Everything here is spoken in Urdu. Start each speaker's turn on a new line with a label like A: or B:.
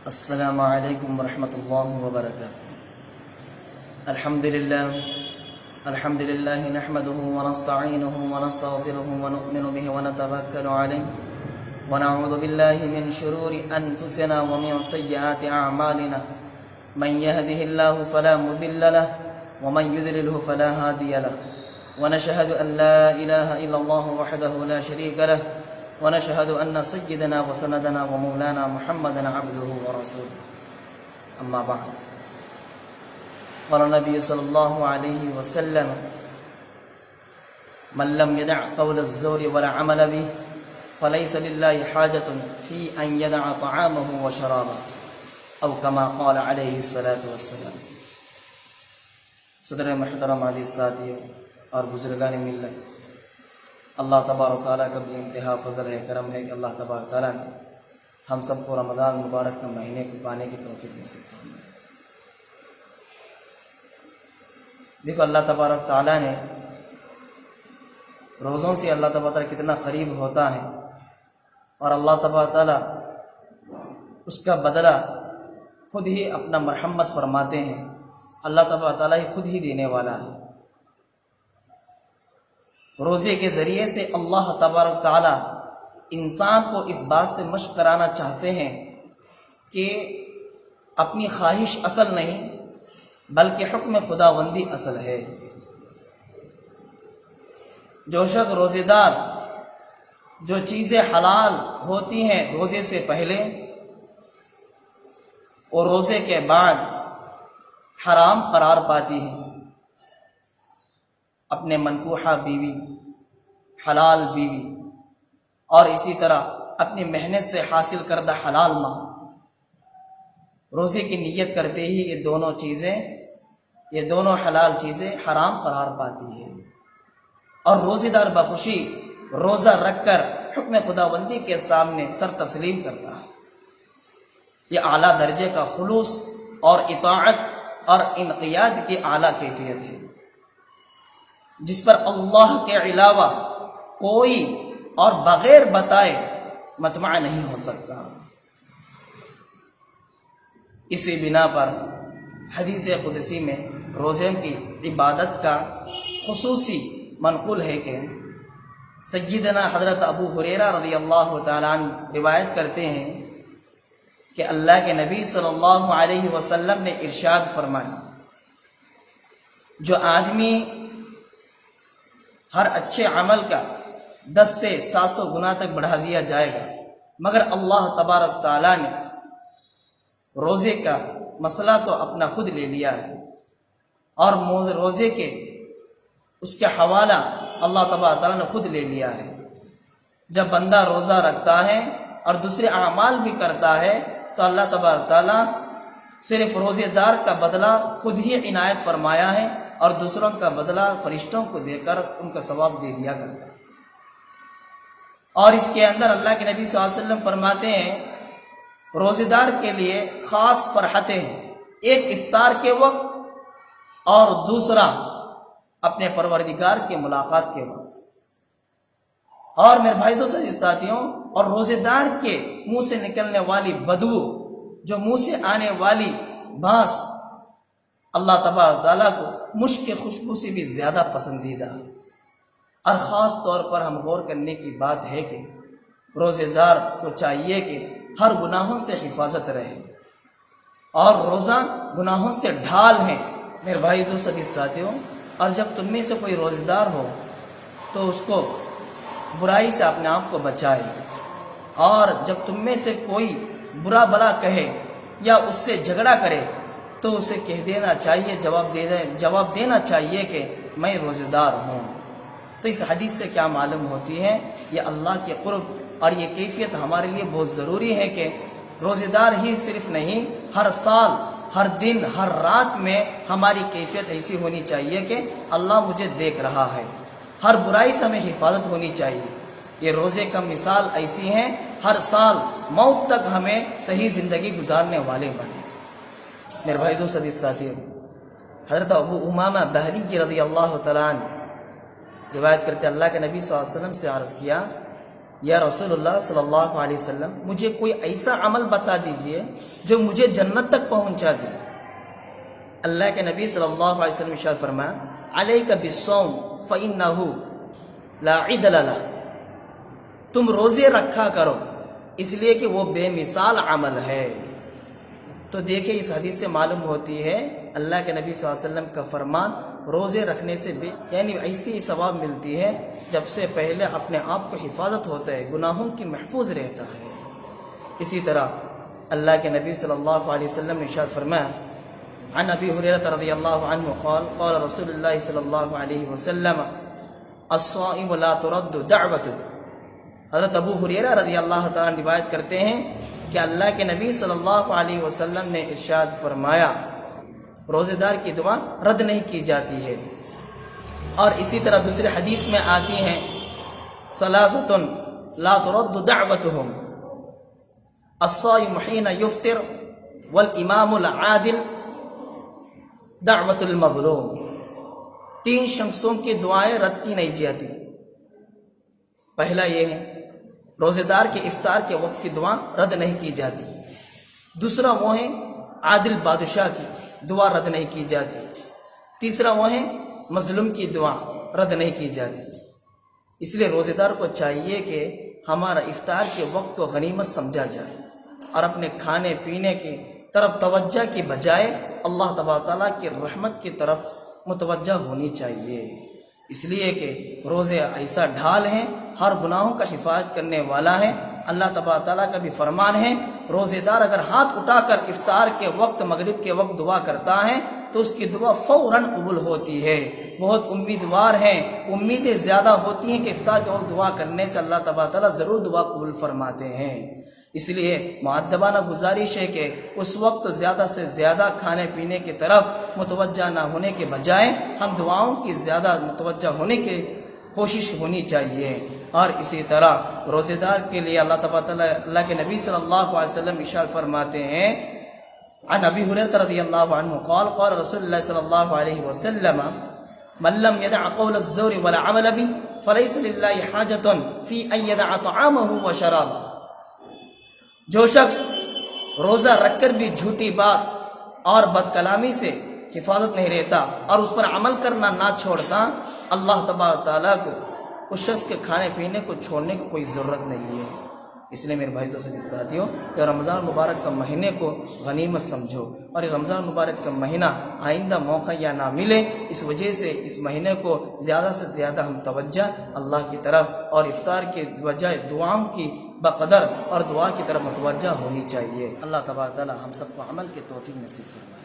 A: السلام علیکم ورحمۃ اللہ وبرکاتہ۔ الحمد للہ نحمده ونستعینه ونستغفره ونؤمن به ونتوکل علیہ ونعوذ باللہ من شرور انفسنا ومن سیئات اعمالنا من يهده الله فلا مضل له ومن يضلل فلا هادي له ونشهد ان لا اله الا الله وحده لا شريك له ونشهد ان سيدنا وسندنا ومولانا محمدا عبده ورسوله اما بعد قال النبي صلى الله عليه وسلم من لم يدع قول الزور ولا عمل به فليس لله حاجة في ان يدع طعامه وشرابه او كما قال عليه الصلاة والسلام۔ صدر محترم عزیز ساتھیوں اور بزرگان ملت، اللہ تبارک تعالیٰ کا بھی انتہا فضل ہے، کرم ہے کہ اللہ تبارک تعالیٰ نے ہم سب کو رمضان مبارک کے مہینے کو پانے کی توفیق نصیب فرمائے۔ دیکھو اللہ تبارک تعالیٰ نے روزوں سے اللہ تبارک تعالیٰ کتنا قریب ہوتا ہے، اور اللہ تبارک تعالیٰ اس کا بدلہ خود ہی اپنا مرحمت فرماتے ہیں۔ اللہ تبارک تعالیٰ ہی خود ہی دینے والا ہے۔ روزے کے ذریعے سے اللہ تبارک تعالیٰ انسان کو اس بات سے مشق کرانا چاہتے ہیں کہ اپنی خواہش اصل نہیں بلکہ حکم خداوندی اصل ہے۔ جو شخص روزے دار جو چیزیں حلال ہوتی ہیں روزے سے پہلے اور روزے کے بعد حرام قرار پاتی ہیں، اپنے منکوحہ بیوی، حلال بیوی، اور اسی طرح اپنی محنت سے حاصل کردہ حلال مال، روزے کی نیت کرتے ہی یہ دونوں حلال چیزیں حرام قرار پاتی ہیں، اور روزے دار بخوشی روزہ رکھ کر حکم خداوندی کے سامنے سر تسلیم کرتا ہے۔ یہ اعلیٰ درجے کا خلوص اور اطاعت اور انقیاد کی اعلیٰ کیفیت ہے، جس پر اللہ کے علاوہ کوئی اور بغیر بتائے مطمع نہیں ہو سکتا۔ اسی بنا پر حدیث قدسی میں روزے کی عبادت کا خصوصی منقول ہے کہ سیدنا حضرت ابو ہریرہ رضی اللہ تعالیٰ عنہ روایت کرتے ہیں کہ اللہ کے نبی صلی اللہ علیہ وسلم نے ارشاد فرمایا، جو آدمی ہر اچھے عمل کا 10 سے 700 گنا تک بڑھا دیا جائے گا، مگر اللہ تبارک تعالیٰ نے روزے کا مسئلہ تو اپنا خود لے لیا ہے، اور روزے کے اس کے حوالہ اللہ تبارک تعالیٰ نے خود لے لیا ہے۔ جب بندہ روزہ رکھتا ہے اور دوسرے اعمال بھی کرتا ہے تو اللہ تبارک تعالیٰ صرف روزے دار کا بدلہ خود ہی عنایت فرمایا ہے، اور دوسروں کا بدلہ فرشتوں کو دے کر ان کا ثواب دے دیا کرتا ہے۔ اور اس کے اندر اللہ کے نبی صلی اللہ علیہ وسلم فرماتے ہیں روزے دار کے لیے خاص فرحتیں ہیں، ایک افطار کے وقت اور دوسرا اپنے پروردگار کے ملاقات کے وقت۔ اور میرے بھائی دوستوں ساتھیوں، اور روزے دار کے منہ سے نکلنے والی بدبو، جو منہ سے آنے والی بانس، اللہ تبارک تعالیٰ کو مشک کی خوشبو سے بھی زیادہ پسندیدہ۔ اور خاص طور پر ہم غور کرنے کی بات ہے کہ روزے دار کو چاہیے کہ ہر گناہوں سے حفاظت رہے، اور روزہ گناہوں سے ڈھال ہے میرے بھائی دوستوں ساتھیوں۔ اور جب تم میں سے کوئی روزے دار ہو تو اس کو برائی سے اپنے آپ کو بچائے، اور جب تم میں سے کوئی برا بلا کہے یا اس سے جھگڑا کرے تو اسے کہہ دینا چاہیے، جواب دینا چاہیے کہ میں روزے دار ہوں۔ تو اس حدیث سے کیا معلوم ہوتی ہے؟ یہ اللہ کے قرب اور یہ کیفیت ہمارے لیے بہت ضروری ہے کہ روزے دار ہی صرف نہیں، ہر سال، ہر دن، ہر رات میں ہماری کیفیت ایسی ہونی چاہیے کہ اللہ مجھے دیکھ رہا ہے، ہر برائی سے ہمیں حفاظت ہونی چاہیے۔ یہ روزے کا مثال ایسی ہے، ہر سال موت تک ہمیں صحیح زندگی گزارنے والے بنے۔ میرے بھائی دوست ساتھیوں، حضرت ابو امامہ بہلی رضی اللہ تعالیٰ عنہ روایت کرتے اللہ کے نبی صلی اللہ علیہ وسلم سے عرض کیا یا رسول اللہ صلی اللہ علیہ وسلم مجھے کوئی ایسا عمل بتا دیجئے جو مجھے جنت تک پہنچا دے۔ اللہ کے نبی صلی اللہ علیہ وسلم ارشاد فرمایا علیک بالصوم فإنہ لا عدل لہ، تم روزے رکھا کرو اس لیے کہ وہ بے مثال عمل ہے۔ تو دیکھیں اس حدیث سے معلوم ہوتی ہے اللہ کے نبی صلی اللہ علیہ وسلم کا فرمان روزے رکھنے سے یعنی ایسی ثواب ملتی ہے جب سے پہلے اپنے آپ کو حفاظت ہوتا ہے، گناہوں کی محفوظ رہتا ہے۔ اسی طرح اللہ کے نبی صلی اللہ علیہ وسلم نے ارشاد فرمایا عن ابی ہریرہ رضی اللہ عنہ قال قال رسول اللہ صلی اللہ علیہ وسلم الصائم لا ترد دعوته۔ حضرت ابو ہریرہ رضی اللہ تعالیٰ روایت کرتے ہیں کہ اللہ کے نبی صلی اللہ علیہ وسلم نے ارشاد فرمایا روزے دار کی دعا رد نہیں کی جاتی ہے۔ اور اسی طرح دوسرے حدیث میں آتی ہیں ثلاثۃ لا ترد دعوتهم الصائم حين يفطر والامام العادل دعوت المظلوم۔ تین شخصوں کی دعائیں رد کی نہیں جاتی۔ پہلا یہ ہے روزے دار کے افطار کے وقت کی دعا رد نہیں کی جاتی۔ دوسرا وہ ہے عادل بادشاہ کی دعا رد نہیں کی جاتی۔ تیسرا وہ ہے مظلوم کی دعا رد نہیں کی جاتی۔ اس لیے روزے دار کو چاہیے کہ ہمارا افطار کے وقت کو غنیمت سمجھا جائے اور اپنے کھانے پینے کی طرف توجہ کی بجائے اللہ تبارک تعالیٰ کی رحمت کی طرف متوجہ ہونی چاہیے، اس لیے کہ روزے ایسا ڈھال ہیں، ہر گناہوں کا حفاظت کرنے والا ہے۔ اللہ تبارک تعالیٰ کا بھی فرمان ہے روزے دار اگر ہاتھ اٹھا کر افطار کے وقت مغرب کے وقت دعا کرتا ہے تو اس کی دعا فوراً قبول ہوتی ہے۔ بہت امیدوار ہیں، امیدیں زیادہ ہوتی ہیں کہ افطار کے وقت دعا کرنے سے اللہ تبارک تعالیٰ ضرور دعا قبول فرماتے ہیں۔ اس لیے مؤدبانہ گزارش ہے کہ اس وقت زیادہ سے زیادہ کھانے پینے کی طرف متوجہ نہ ہونے کے بجائے ہم دعاؤں کی زیادہ متوجہ ہونے کی کوشش ہونی چاہیے۔ اور اسی طرح روزے دار کے لیے اللہ تبارک تعالیٰ اللہ کے نبی صلی اللہ علیہ وسلم ارشاد فرماتے ہیں عن ابی ہریرہ رضی اللہ عنہ قال قال رسول اللہ صلی اللہ علیہ وسلم من لم يدع قول الزور ولا عمل به فليس لله حاجة في ان يدع طعامه وشرابه۔ جو شخص روزہ رکھ کر بھی جھوٹی بات اور بد کلامی سے حفاظت نہیں رہتا اور اس پر عمل کرنا نہ چھوڑتا، اللہ تبارک تعالیٰ کو اس شخص کے کھانے پینے کو چھوڑنے کی کوئی ضرورت نہیں ہے۔ اس لیے میرے بھائی دوستوں کے ساتھیوں کہ رمضان المبارک کا مہینے کو غنیمت سمجھو، اور یہ رمضان المبارک کا مہینہ آئندہ موقع یا نہ ملے، اس وجہ سے اس مہینے کو زیادہ سے زیادہ ہم توجہ اللہ کی طرف اور افطار کے بجائے دعاؤں کی بقدر اور دعا کی طرف متوجہ ہونی چاہیے۔ اللہ تبارک تعالی ہم سب کو عمل کے توفیق نصیب فرمائے۔